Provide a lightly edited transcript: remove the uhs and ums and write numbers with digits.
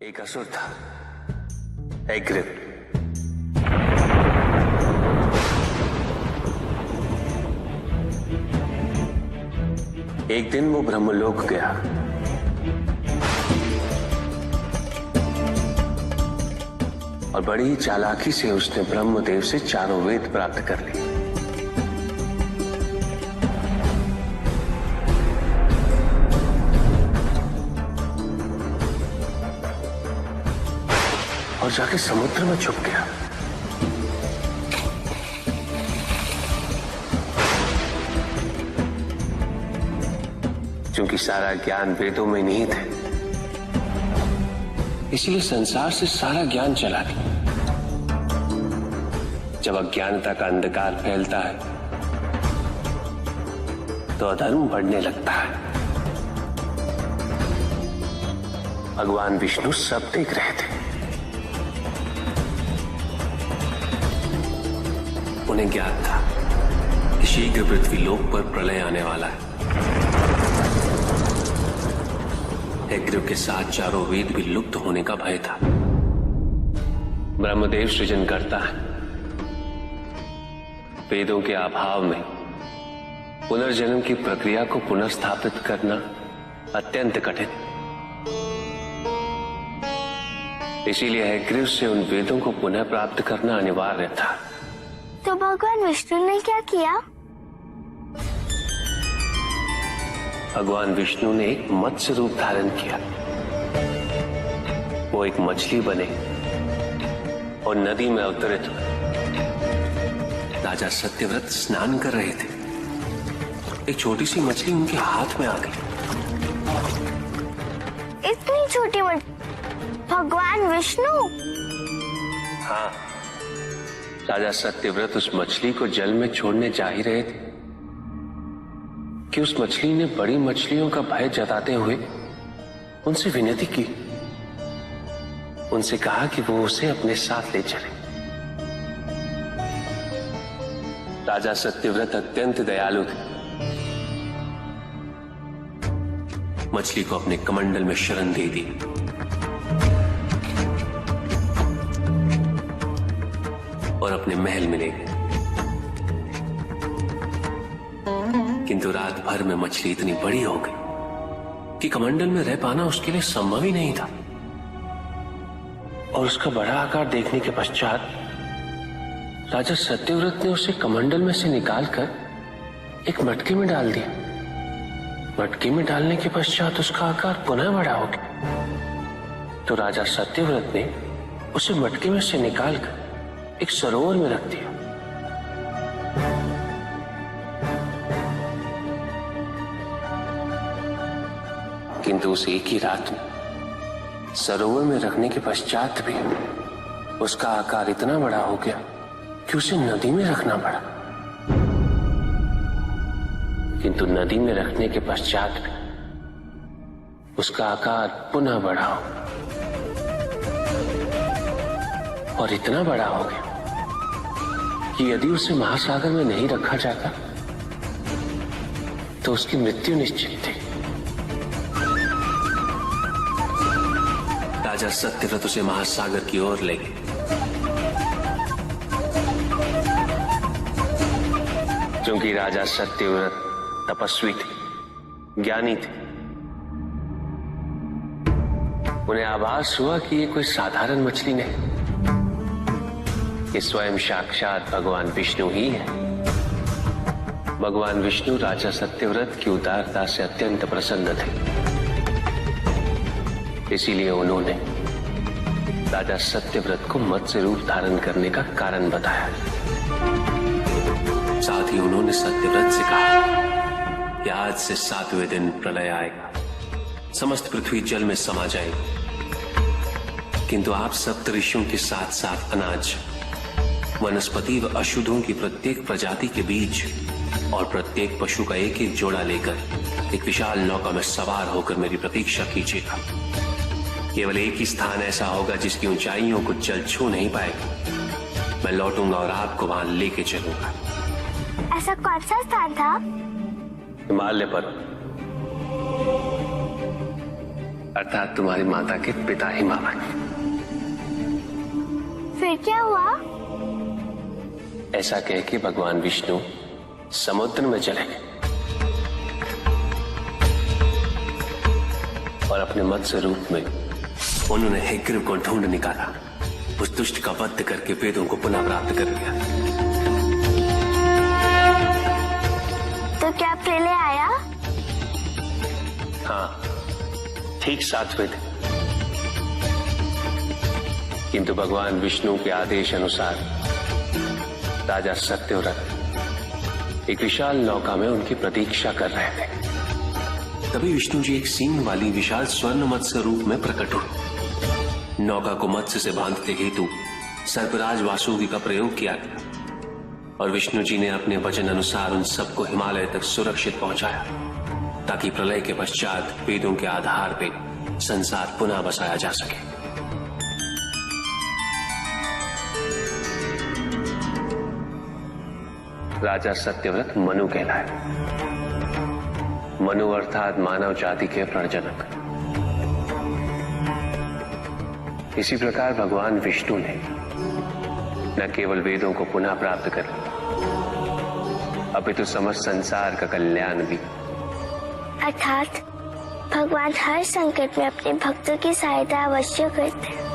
एक असुर था, एग्रिप। एक दिन वो ब्रह्मलोक गया। और बड़ी ही चालाकी से उसने ब्रह्मदेव से चारों वेद प्राप्त कर लिए। और जाके समुद्र में छुप गया। क्योंकि सारा ज्ञान वेदों में नहीं थे, इसलिए संसार से सारा ज्ञान चला गया। जब अज्ञानता का अंधकार फैलता है तो अधर्म बढ़ने लगता है। भगवान विष्णु सब देख रहे थे। उन्हें ज्ञात था कि शीघ्र पृथ्वी लोक पर प्रलय आने वाला है। एग्रिप के साथ चारों वेद भी लुप्त होने का भय था। ब्रह्मदेव सृजन करता है। वेदों के अभाव में पुनर्जन्म की प्रक्रिया को पुनर्स्थापित करना अत्यंत कठिन। इसीलिए एग्रिप से उन वेदों को पुनः प्राप्त करना अनिवार्य था। तो भगवान विष्णु ने क्या किया? भगवान विष्णु ने एक मत्स्य रूप धारण किया। वो एक मछली बने और नदी में अवतरित हुए। राजा सत्यव्रत स्नान कर रहे थे। एक छोटी सी मछली उनके हाथ में आ गई। इतनी छोटी मछली? भगवान विष्णु? हाँ, राजा सत्यव्रत उस मछली को जल में छोड़ने जा ही रहे थे कि उस मछली ने बड़ी मछलियों का भय जताते हुए उनसे विनती की। उनसे कहा कि वो उसे अपने साथ ले चले। राजा सत्यव्रत अत्यंत दयालु थे। मछली को अपने कमंडल में शरण दे दी और अपने महल में ले गए। किंतु रात भर में मछली इतनी बड़ी हो गई कि कमंडल में रह पाना उसके लिए संभव ही नहीं था। और उसका बड़ा आकार देखने के पश्चात राजा सत्यव्रत ने उसे कमंडल में से निकालकर एक मटके में डाल दिया। मटके में डालने के पश्चात उसका आकार पुनः बड़ा हो गया। तो राजा सत्यव्रत ने उसे मटके में से निकालकर एक सरोवर में रख दिया। किंतु उस एक ही रात में सरोवर में रखने के पश्चात भी उसका आकार इतना बड़ा हो गया कि उसे नदी में रखना पड़ा। किंतु नदी में रखने के पश्चात भी उसका आकार पुनः बड़ा हो और इतना बड़ा हो गया कि यदि उसे महासागर में नहीं रखा जाता तो उसकी मृत्यु निश्चित थी। राजा सत्यव्रत उसे महासागर की ओर ले गए। क्योंकि राजा सत्यव्रत तपस्वी थे, ज्ञानी थे, उन्हें आभास हुआ कि ये कोई साधारण मछली नहीं, ये स्वयं साक्षात भगवान विष्णु ही है। भगवान विष्णु राजा सत्यव्रत की उदारता से अत्यंत प्रसन्न थे। इसीलिए उन्होंने राजा सत्यव्रत को मत्स्य रूप धारण करने का कारण बताया। साथ ही उन्होंने सत्यव्रत से कहा कि आज से 7वें दिन प्रलय आएगा, समस्त पृथ्वी जल में समा जाएगी। किंतु आप सप्तऋषियों के साथ साथ अनाज, वनस्पति व अशुद्धों की प्रत्येक प्रजाति के बीज और प्रत्येक पशु का एक एक जोड़ा लेकर एक विशाल नौका में सवार होकर मेरी प्रतीक्षा कीजिएगा। केवल एक ही स्थान ऐसा होगा जिसकी ऊंचाइयों को जल छू नहीं पाएगा। मैं लौटूंगा और आपको वहां लेके चलूंगा। ऐसा कौन सा स्थान था? हिमालय पर। अर्थात तुम्हारी माता के पिता हिमावन। फिर क्या हुआ? ऐसा कह के भगवान विष्णु समुद्र में चले गए और अपने मत्स्य रूप में उन्होंने हिग्रीव को ढूंढ निकाला। उस दुष्ट का वध करके वेदों को पुनः प्राप्त कर लिया। तो क्या प्रलय आया? हाँ, ठीक 7 वेद। किंतु भगवान विष्णु के आदेश अनुसार राजा सत्यव्रत एक विशाल नौका में उनकी प्रतीक्षा कर रहे थे। तभी विष्णु जी एक सींग वाली विशाल स्वर्ण मत्स्य रूप में प्रकट हुए। नौका को मत्स्य से बांधते हेतु सर्पराज वासुकी का प्रयोग किया गया और विष्णु जी ने अपने वचन अनुसार उन सबको हिमालय तक सुरक्षित पहुंचाया, ताकि प्रलय के पश्चात वेदों के आधार पर संसार पुनः बसाया जा सके। राजा सत्यव्रत मनु कहलाए। मनु अर्थात मानव जाति के प्रजनक। इसी प्रकार भगवान विष्णु ने न केवल वेदों को पुनः प्राप्त कर लिया, अपितु समस्त संसार का कल्याण भी। अर्थात भगवान हर संकट में अपने भक्तों की सहायता अवश्य करते हैं।